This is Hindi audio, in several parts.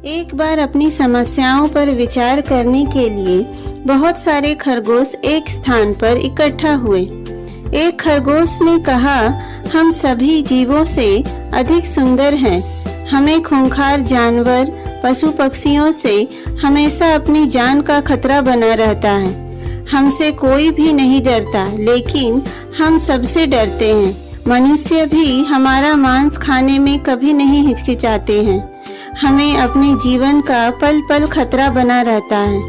एक बार अपनी समस्याओं पर विचार करने के लिए बहुत सारे खरगोश एक स्थान पर इकट्ठा हुए। एक खरगोश ने कहा, हम सभी जीवों से अधिक सुंदर हैं। हमें खूंखार जानवर, पशु पक्षियों से हमेशा अपनी जान का खतरा बना रहता है। हमसे कोई भी नहीं डरता, लेकिन हम सबसे डरते हैं। मनुष्य भी हमारा मांस खाने में कभी नहीं हिचकिचाते हैं। हमें अपने जीवन का पल पल खतरा बना रहता है।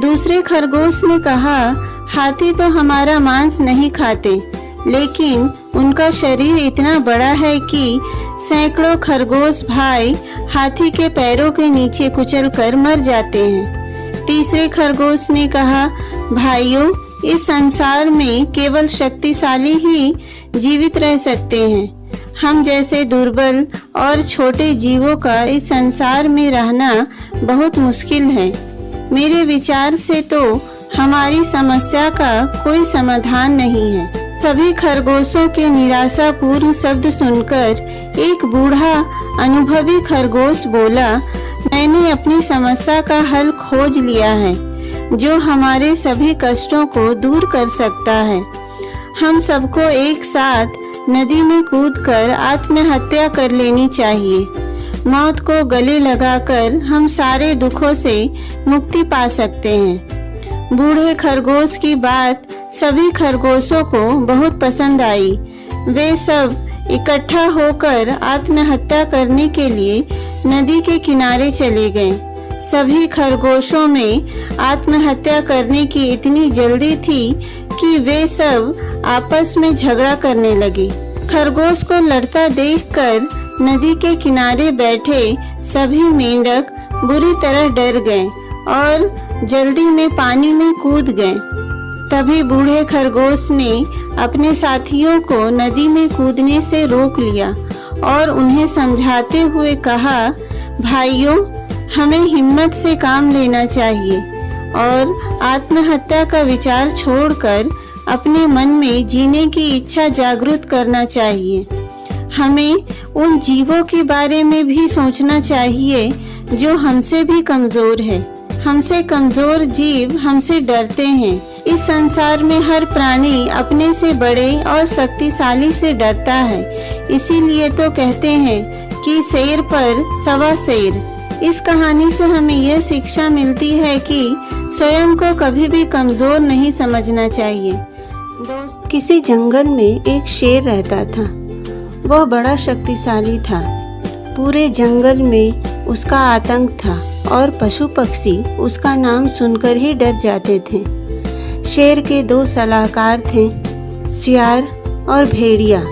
दूसरे खरगोश ने कहा, हाथी तो हमारा मांस नहीं खाते, लेकिन उनका शरीर इतना बड़ा है कि सैकड़ों खरगोश भाई हाथी के पैरों के नीचे कुचलकर मर जाते हैं। तीसरे खरगोश ने कहा, भाइयों, इस संसार में केवल शक्तिशाली ही जीवित रह सकते हैं। हम जैसे दुर्बल और छोटे जीवों का इस संसार में रहना बहुत मुश्किल है। मेरे विचार से तो हमारी समस्या का कोई समाधान नहीं है। सभी खरगोशों के निराशापूर्ण शब्द सुनकर एक बूढ़ा अनुभवी खरगोश बोला, मैंने अपनी समस्या का हल खोज लिया है, जो हमारे सभी कष्टों को दूर कर सकता है। हम सबको एक साथ नदी में कूदकर आत्महत्या कर लेनी चाहिए। मौत को गले लगाकर हम सारे दुखों से मुक्ति पा सकते हैं। बूढ़े खरगोश की बात सभी खरगोशों को बहुत पसंद आई। वे सब इकट्ठा होकर आत्महत्या करने के लिए नदी के किनारे चले गए। सभी खरगोशों में आत्महत्या करने की इतनी जल्दी थी कि वे सब आपस में झगड़ा करने लगे। खरगोश को लड़ता देखकर नदी के किनारे बैठे सभी मेंढक बुरी तरह डर गए और जल्दी में पानी में कूद गए। तभी बूढ़े खरगोश ने अपने साथियों को नदी में कूदने से रोक लिया और उन्हें समझाते हुए कहा, भाइयों, हमें हिम्मत से काम लेना चाहिए और आत्महत्या का विचार छोड़कर अपने मन में जीने की इच्छा जागृत करना चाहिए। हमें उन जीवों के बारे में भी सोचना चाहिए जो हमसे भी कमजोर है। हमसे कमजोर जीव हमसे डरते हैं। इस संसार में हर प्राणी अपने से बड़े और शक्तिशाली से डरता है। इसीलिए तो कहते हैं कि शेर पर सवा शेर। इस कहानी से हमें यह शिक्षा मिलती है कि स्वयं को कभी भी कमजोर नहीं समझना चाहिए। किसी जंगल में एक शेर रहता था। वह बड़ा शक्तिशाली था। पूरे जंगल में उसका आतंक था और पशु पक्षी उसका नाम सुनकर ही डर जाते थे। शेर के दो सलाहकार थे, सियार और भेड़िया।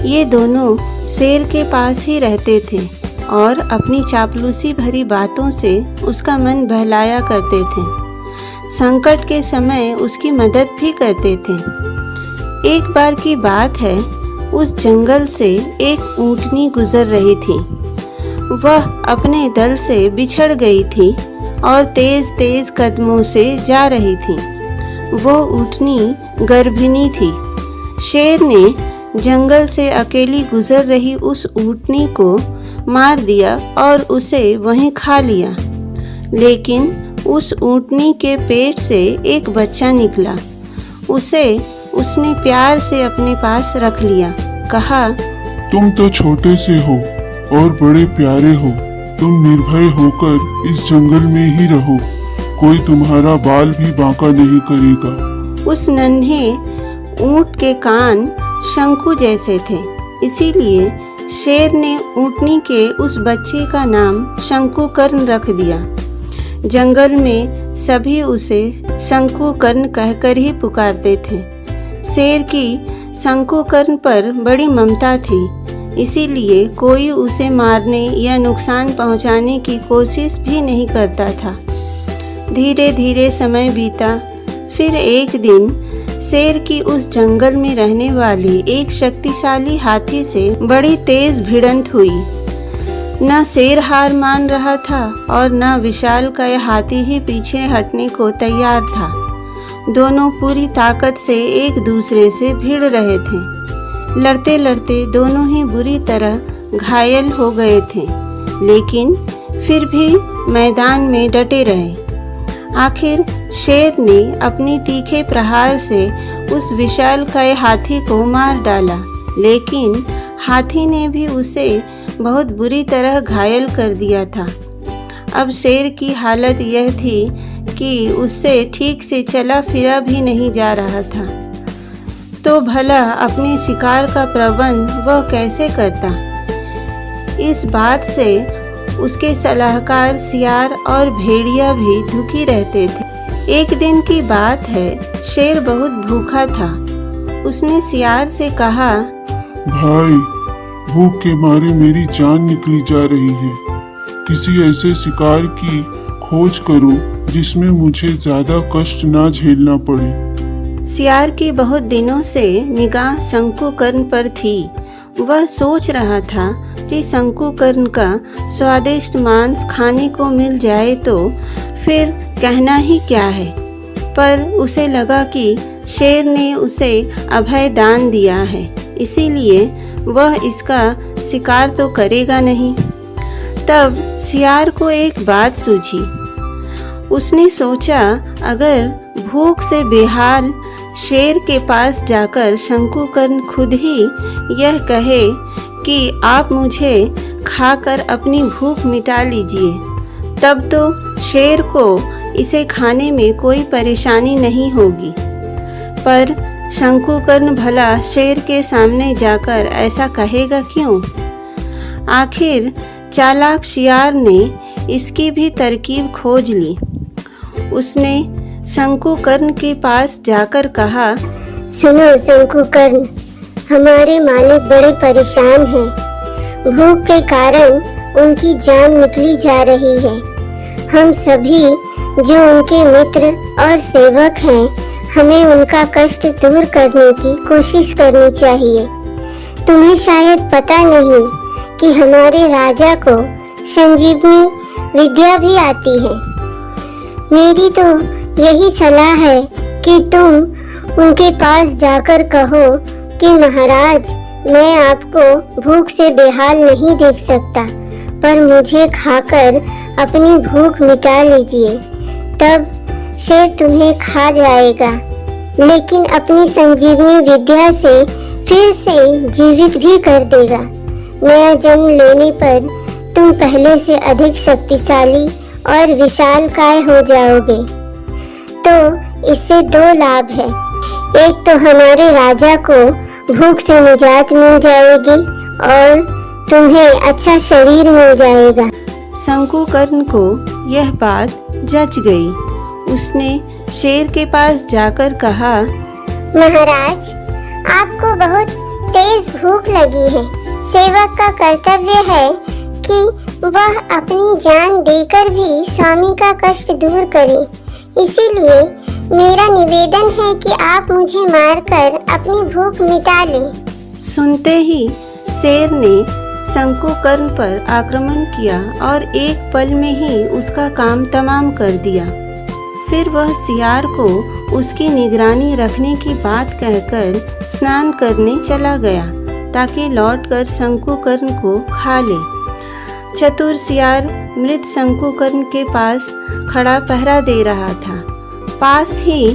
ये दोनों शेर के पास ही रहते थे और अपनी चापलूसी भरी बातों से उसका मन बहलाया करते थे। संकट के समय उसकी मदद भी करते थे। एक बार की बात है, उस जंगल से एक ऊंटनी गुजर रही थी। वह अपने दल से बिछड़ गई थी और तेज तेज कदमों से जा रही थी। वो ऊंटनी गर्भिणी थी। शेर ने जंगल से अकेली गुजर रही उस ऊंटनी को मार दिया और उसे वहीं खा लिया। लेकिन उस ऊंटनी के पेट से एक बच्चा निकला। उसे उसने प्यार से अपने पास रख लिया। कहा, तुम तो छोटे से हो और बड़े प्यारे हो। तुम निर्भय होकर इस जंगल में ही रहो। कोई तुम्हारा बाल भी बांका नहीं करेगा। उस नन्हे ऊंट के कान शंकु जैसे थे, इसीलिए शेर ने ऊंटनी के उस बच्चे का नाम शंकुकर्ण रख दिया। जंगल में सभी उसे शंकुकर्ण कहकर ही पुकारते थे। शेर की शंकुकर्ण पर बड़ी ममता थी, इसीलिए कोई उसे मारने या नुकसान पहुंचाने की कोशिश भी नहीं करता था। धीरे धीरे समय बीता। फिर एक दिन शेर की उस जंगल में रहने वाली एक शक्तिशाली हाथी से बड़ी तेज भिड़ंत हुई। न शेर हार मान रहा था और न विशालकाय हाथी ही पीछे हटने को तैयार था। दोनों पूरी ताकत से एक दूसरे से भिड़ रहे थे। लड़ते लड़ते दोनों ही बुरी तरह घायल हो गए थे, लेकिन फिर भी मैदान में डटे रहे। आखिर शेर ने अपनी तीखे प्रहार से उस विशालकाय हाथी को मार डाला, लेकिन हाथी ने भी उसे बहुत बुरी तरह घायल कर दिया था। अब शेर की हालत यह थी कि उससे ठीक से चला फिरा भी नहीं जा रहा था, तो भला अपने शिकार का प्रबंध वह कैसे करता। इस बात से उसके सलाहकार सियार और भेड़िया भी दुखी रहते थे। एक दिन की बात है, शेर बहुत भूखा था। उसने सियार से कहा, भाई, भूख के मारे मेरी जान निकली जा रही है। किसी ऐसे शिकार की खोज करो जिसमें मुझे ज्यादा कष्ट ना झेलना पड़े। सियार की बहुत दिनों से निगाह शंकुकर्ण पर थी। वह सोच रहा था कि शंकुकर्ण का स्वादिष्ट मांस खाने को मिल जाए तो फिर कहना ही क्या है। पर उसे लगा कि शेर ने उसे अभय दान दिया है, इसीलिए वह इसका शिकार तो करेगा नहीं। तब सियार को एक बात सूझी। उसने सोचा, अगर भूख से बेहाल शेर के पास जाकर शंकुकर्ण खुद ही यह कहे कि आप मुझे खाकर अपनी भूख मिटा लीजिए, तब तो शेर को इसे खाने में कोई परेशानी नहीं होगी। पर शंकुकर्ण भला शेर के सामने जाकर ऐसा कहेगा क्यों? आखिर चालाक शियार ने इसकी भी तरकीब खोज ली। उसने शंकुकर्ण के पास जाकर कहा, सुनो शंकुकर्ण, हमारे मालिक बड़े परेशान हैं। भूख के कारण उनकी जान निकली जा रही है। हम सभी जो उनके मित्र और सेवक हैं, हमें उनका कष्ट दूर करने की कोशिश करनी चाहिए। तुम्हें शायद पता नहीं कि हमारे राजा को संजीवनी विद्या भी आती है। मेरी तो यही सलाह है कि तुम उनके पास जाकर कहो कि महाराज, मैं आपको भूख से बेहाल नहीं देख सकता, पर मुझे खाकर अपनी भूख मिटा लीजिए। तब शेर तुम्हें खा जाएगा, लेकिन अपनी संजीवनी विद्या से फिर से जीवित भी कर देगा। नया जन्म लेने पर तुम पहले से अधिक शक्तिशाली और विशालकाय हो जाओगे। तो इससे दो लाभ है। एक तो हमारे राजा को भूख से निजात मिल जाएगी और तुम्हें अच्छा शरीर मिल जाएगा। शंकुकर्ण को यह बात जच गई। उसने शेर के पास जाकर कहा, महाराज, आपको बहुत तेज भूख लगी है। सेवक का कर्तव्य है कि वह अपनी जान देकर भी स्वामी का कष्ट दूर करे। इसीलिए मेरा निवेदन है कि आप मुझे मारकर अपनी भूख मिटा लें। सुनते ही शेर ने शंकुकर्ण पर आक्रमण किया और एक पल में ही उसका काम तमाम कर दिया। फिर वह सियार को उसकी निगरानी रखने की बात कहकर स्नान करने चला गया, ताकि लौटकर शंकुकर्ण को खा ले। चतुर सियार मृत शंकुकर्ण के पास खड़ा पहरा दे रहा था। पास ही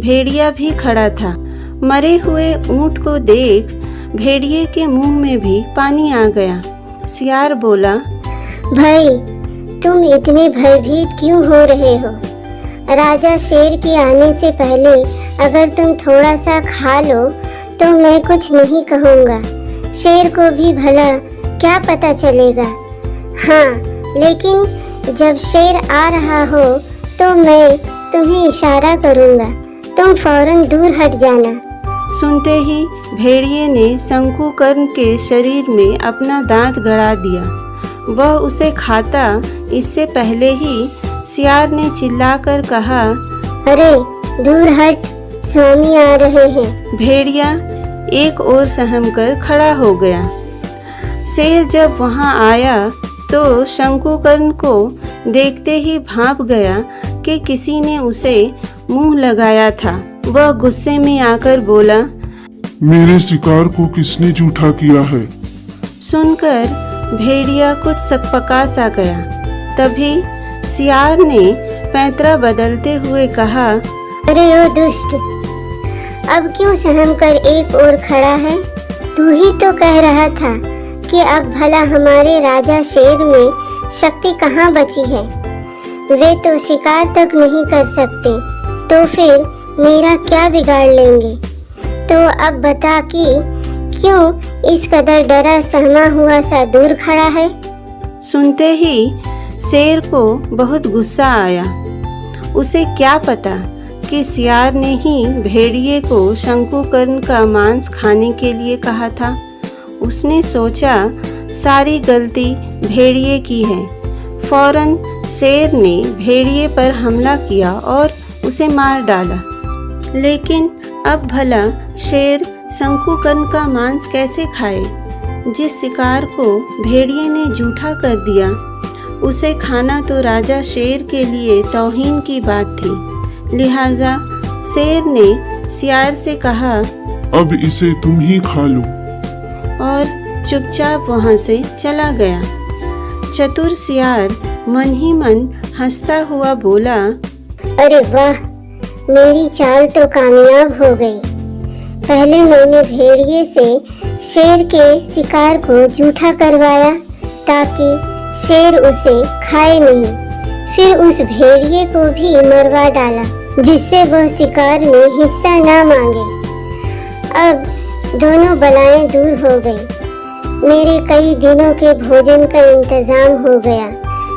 भेड़िया भी खड़ा था। मरे हुए ऊंट को देख भेड़िए के मुंह में भी पानी आ गया। सियार बोला, भाई, तुम इतने भयभीत क्यों हो रहे हो? राजा शेर के आने से पहले अगर तुम थोड़ा सा खा लो तो मैं कुछ नहीं कहूँगा। शेर को भी भला क्या पता चलेगा। हाँ, लेकिन जब शेर आ रहा हो तो मैं तुम्हें इशारा करूँगा, तुम फौरन दूर हट जाना। सुनते ही भेड़िए ने शंकुकर्ण के शरीर में अपना दांत गड़ा दिया। वह उसे खाता इससे पहले ही सियार ने चिल्लाकर कहा, अरे दूर हट, स्वामी आ रहे हैं। भेड़िया एक ओर सहमकर खड़ा हो गया। शेर जब वहां आया तो शंकुकर्ण को देखते ही भांप गया कि किसी ने उसे मुंह लगाया था। वह गुस्से में आकर बोला, मेरे शिकार को किसने झूठा किया है? सुनकर भेड़िया कुछ सकपका सा गया। तभी सियार ने पैंतरा बदलते हुए कहा, अरे ओ दुष्ट, अब क्यों सहम कर एक ओर खड़ा है? तू ही तो कह रहा था कि अब भला हमारे राजा शेर में शक्ति कहाँ बची है? वे तो शिकार तक नहीं कर सकते, तो फिर मेरा क्या बिगाड़ लेंगे? तो अब बता कि क्यों इस कदर डरा सहमा हुआ सा दूर खड़ा है? सुनते ही शेर को बहुत गुस्सा आया। उसे क्या पता कि सियार ने ही भेड़िए को शंकुकर्ण का मांस खाने के लिए कहा था। उसने सोचा सारी गलती भेड़िए की है। फौरन शेर ने भेड़िए पर हमला किया और उसे मार डाला। लेकिन अब भला शेर शंकुकर्ण का मांस कैसे खाए? जिस शिकार को भेड़िए ने जूठा कर दिया, उसे खाना तो राजा शेर के लिए तौहीन की बात थी। लिहाजा शेर ने सियार से कहा, अब इसे तुम ही खा लो। और चुपचाप वहां से चला गया। चतुर सियार मन ही मन हंसता हुआ बोला, अरे वाह, मेरी चाल तो कामयाब हो गई। पहले मैंने भेड़िए से शेर के शिकार को जूठा करवाया ताकि शेर उसे खाए नहीं, फिर उस भेड़िए को भी मरवा डाला जिससे वह शिकार में हिस्सा ना मांगे। अब दोनों बलाएं दूर हो गई। मेरे कई दिनों के भोजन का इंतजाम हो गया।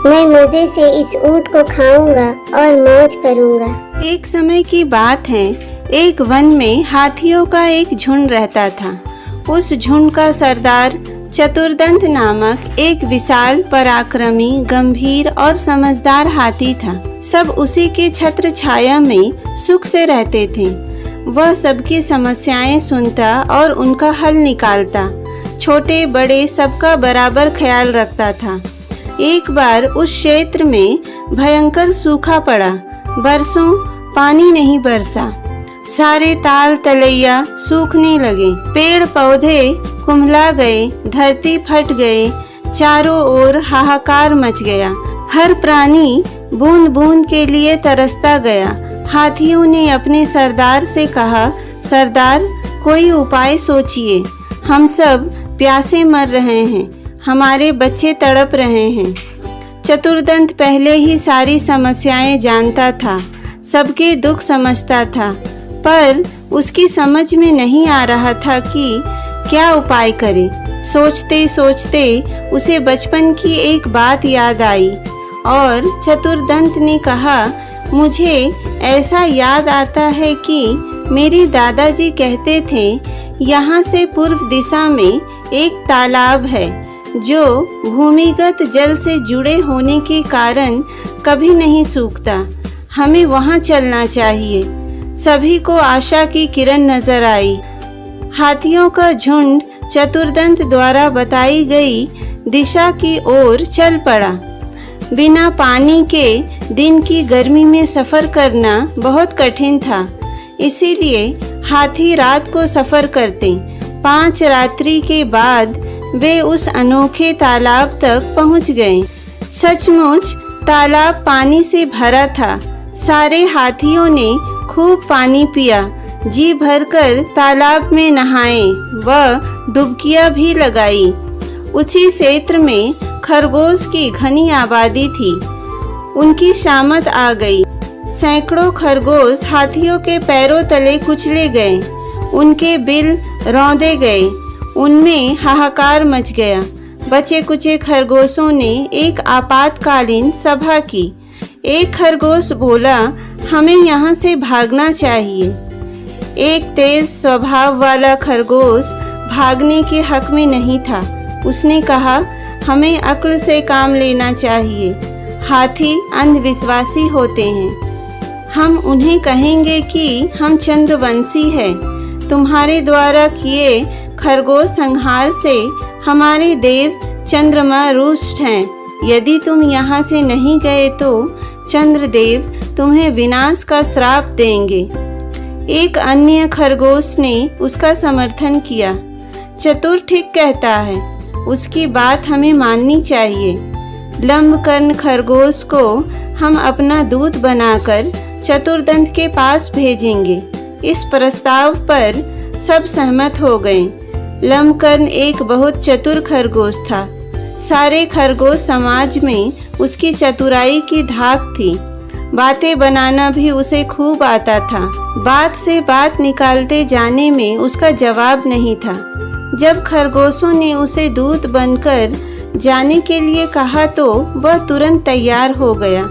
मैं मजे से इस ऊंट को खाऊंगा और मौज करूंगा। एक समय की बात है, एक वन में हाथियों का एक झुंड रहता था। उस झुंड का सरदार चतुर्दंत नामक एक विशाल, पराक्रमी, गंभीर और समझदार हाथी था। सब उसी के छत्र छाया में सुख से रहते थे। वह सबकी समस्याएं सुनता और उनका हल निकालता। छोटे बड़े सबका बराबर ख्याल रखता था। एक बार उस क्षेत्र में भयंकर सूखा पड़ा। बरसों पानी नहीं बरसा। सारे ताल तलैया सूखने लगे। पेड़ पौधे कुम्हला गए, धरती फट गए, चारों ओर हाहाकार मच गया। हर प्राणी बूंद बूंद के लिए तरसता गया। हाथियों ने अपने सरदार से कहा, सरदार, कोई उपाय सोचिए। हम सब प्यासे मर रहे हैं, हमारे बच्चे तड़प रहे हैं। चतुर्दंत पहले ही सारी समस्याएं जानता था, सबके दुख समझता था, पर उसकी समझ में नहीं आ रहा था कि क्या उपाय करे। सोचते सोचते उसे बचपन की एक बात याद आई और चतुर्दंत ने कहा, मुझे ऐसा याद आता है कि मेरे दादाजी कहते थे, यहाँ से पूर्व दिशा में एक तालाब है जो भूमिगत जल से जुड़े होने के कारण कभी नहीं सूखता। हमें वहाँ चलना चाहिए। सभी को आशा की किरण नजर आई। हाथियों का झुंड चतुर्दंत द्वारा बताई गई दिशा की ओर चल पड़ा। बिना पानी के दिन की गर्मी में सफर करना बहुत कठिन था, इसीलिए हाथी रात को सफर करते। 5 रात्रि के बाद वे उस अनोखे तालाब तक पहुंच गए। सचमुच तालाब पानी से भरा था। सारे हाथियों ने खूब पानी पिया, जी भरकर तालाब में नहाए व डुबकियां भी लगाई। उसी क्षेत्र में खरगोश की घनी आबादी थी। उनकी शामत आ गई। सैकड़ों खरगोश हाथियों के पैरों तले कुचले गए। उनके बिल रौंदे गए। उनमें हाहाकार मच गया। बचे कुचे खरगोशों ने एक आपातकालीन सभा की। एक खरगोश बोला, हमें यहाँ से भागना चाहिए। एक तेज स्वभाव वाला खरगोश भागने के हक में नहीं था। उसने कहा, हमें अक्ल से काम लेना चाहिए। हाथी अंधविश्वासी होते हैं। हम उन्हें कहेंगे कि हम चंद्रवंशी हैं। तुम्हारे द्वारा किए खरगोश संहार से हमारे देव चंद्रमा रुष्ट हैं। यदि तुम यहाँ से नहीं गए तो चंद्रदेव तुम्हें विनाश का श्राप देंगे। एक अन्य खरगोश ने उसका समर्थन किया। चतुर ठीक कहता है, उसकी बात हमें माननी चाहिए। लंबकर्ण खरगोश को हम अपना दूत बनाकर चतुर्दंत के पास भेजेंगे। इस प्रस्ताव पर सब सहमत हो गए। लंबकर्ण एक बहुत चतुर खरगोश था। सारे खरगोश समाज में उसकी चतुराई की धाक थी। बातें बनाना भी उसे खूब आता था। बात से बात निकालते जाने में उसका जवाब नहीं था। जब खरगोशों ने उसे दूत बनकर जाने के लिए कहा तो वह तुरंत तैयार हो गया।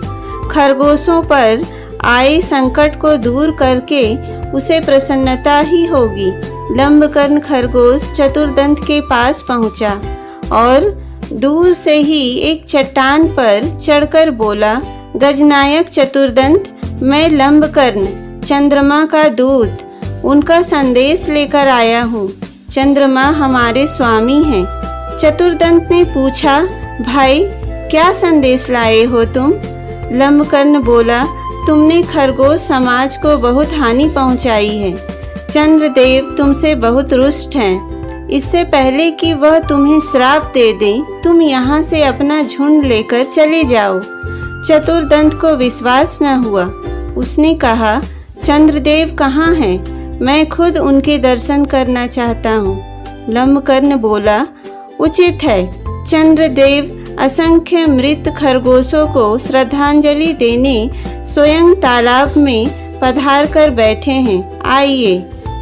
खरगोशों पर आए संकट को दूर करके उसे प्रसन्नता ही होगी। लंबकर्ण खरगोश चतुर्दंत के पास पहुंचा और दूर से ही एक चट्टान पर चढ़कर बोला, गजनायक चतुर्दंत, मैं लंबकर्ण चंद्रमा का दूत उनका संदेश लेकर आया हूँ। चंद्रमा हमारे स्वामी हैं। चतुर्दंत ने पूछा, भाई क्या संदेश लाए हो तुम? लंबकर्ण बोला, तुमने खरगोश समाज को बहुत हानि पहुंचाई है। चंद्रदेव तुमसे बहुत रुष्ट हैं। इससे पहले कि वह तुम्हें श्राप दे दें, तुम यहाँ से अपना झुंड लेकर चले जाओ। चतुर्दंत को विश्वास न हुआ। उसने कहा, चंद्रदेव कहाँ हैं? मैं खुद उनके दर्शन करना चाहता हूँ। लंबकर्ण बोला, उचित है। चंद्रदेव असंख्य मृत खरगोशों को श्रद्धांजलि देने स्वयं तालाब में पधार कर बैठे हैं। आइए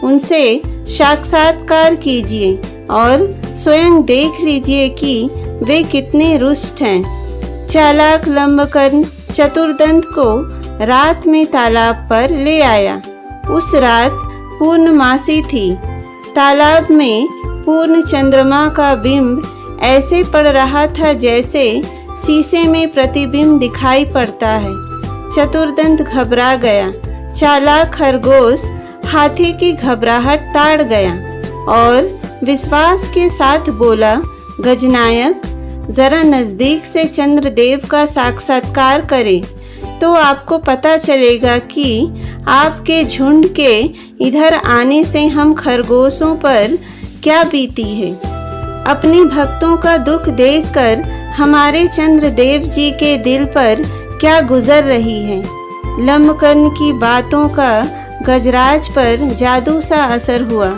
उनसे साक्षात्कार कीजिए और स्वयं देख लीजिए कि वे कितने रुष्ट हैं। चालाक लंबकर्ण चतुर्दंत को रात में तालाब पर ले आया। उस रात पूर्णमासी थी। तालाब में पूर्ण चंद्रमा का बिंब ऐसे पड़ रहा था जैसे शीशे में प्रतिबिंब दिखाई पड़ता है। चतुर्दंत घबरा गया। चालाक खरगोश हाथी की घबराहट ताड़ गया और विश्वास के साथ बोला, गजनायक, जरा नजदीक से चंद्रदेव का साक्षात्कार करें तो आपको पता चलेगा कि आपके झुंड के इधर आने से हम खरगोशों पर क्या बीती है। अपने भक्तों का दुख देखकर हमारे चंद्रदेव जी के दिल पर क्या गुजर रही है। लंबकर्ण की बातों का गजराज पर जादू सा असर हुआ।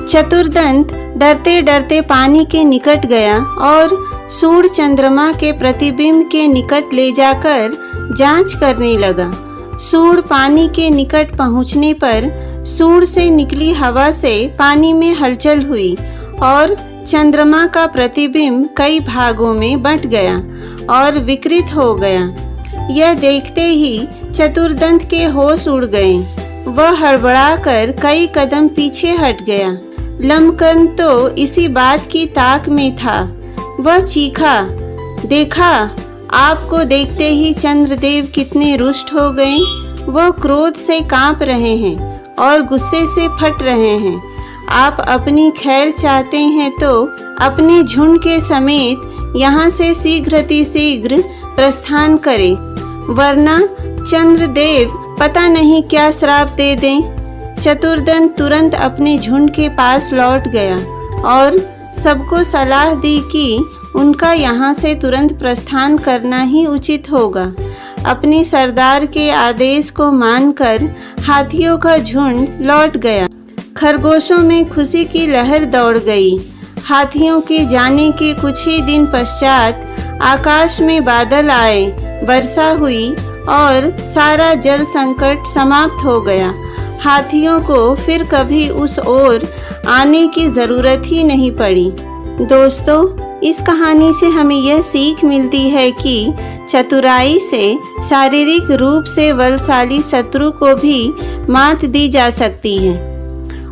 चतुर्दंत डरते डरते पानी के निकट गया और सूर्य चंद्रमा के प्रतिबिंब के निकट ले जाकर जांच करने लगा। सूर्य पानी के निकट पहुंचने पर सूर्य से निकली हवा से पानी में हलचल हुई और चंद्रमा का प्रतिबिंब कई भागों में बंट गया और विकृत हो गया। यह देखते ही चतुर्दंत के होश उड़ गए। वह हड़बड़ाकर कई कदम पीछे हट गया। लंबकर्ण तो इसी बात की ताक में था। वह चीखा, देखा, आपको देखते ही चंद्रदेव कितने रुष्ट हो गए। वह क्रोध से कांप रहे हैं और गुस्से से फट रहे हैं। आप अपनी खैर चाहते हैं तो अपने झुंड के समेत यहाँ से शीघ्र प्रस्थान करें, वरना चंद्रदेव पता नहीं क्या श्राप दे दें। चतुर्दंत तुरंत अपने झुंड के पास लौट गया और सबको सलाह दी कि उनका यहाँ से तुरंत प्रस्थान करना ही उचित होगा। अपने सरदार के आदेश को मानकर हाथियों का झुंड लौट गया। खरगोशों में खुशी की लहर दौड़ गई। हाथियों के जाने के कुछ ही दिन पश्चात आकाश में बादल आए, वर्षा हुई और सारा जल संकट समाप्त हो गया। हाथियों को फिर कभी उस ओर आने की जरूरत ही नहीं पड़ी। दोस्तों, इस कहानी से हमें यह सीख मिलती है कि चतुराई से शारीरिक रूप से बलशाली शत्रु को भी मात दी जा सकती है।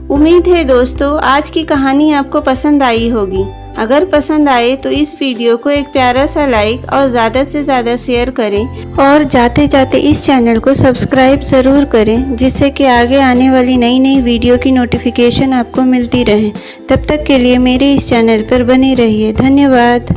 उम्मीद है दोस्तों आज की कहानी आपको पसंद आई होगी। अगर पसंद आए तो इस वीडियो को एक प्यारा सा लाइक और ज़्यादा से ज़्यादा शेयर करें और जाते जाते इस चैनल को सब्सक्राइब ज़रूर करें, जिससे कि आगे आने वाली नई नई वीडियो की नोटिफिकेशन आपको मिलती रहे। तब तक के लिए मेरे इस चैनल पर बने रहिए। धन्यवाद।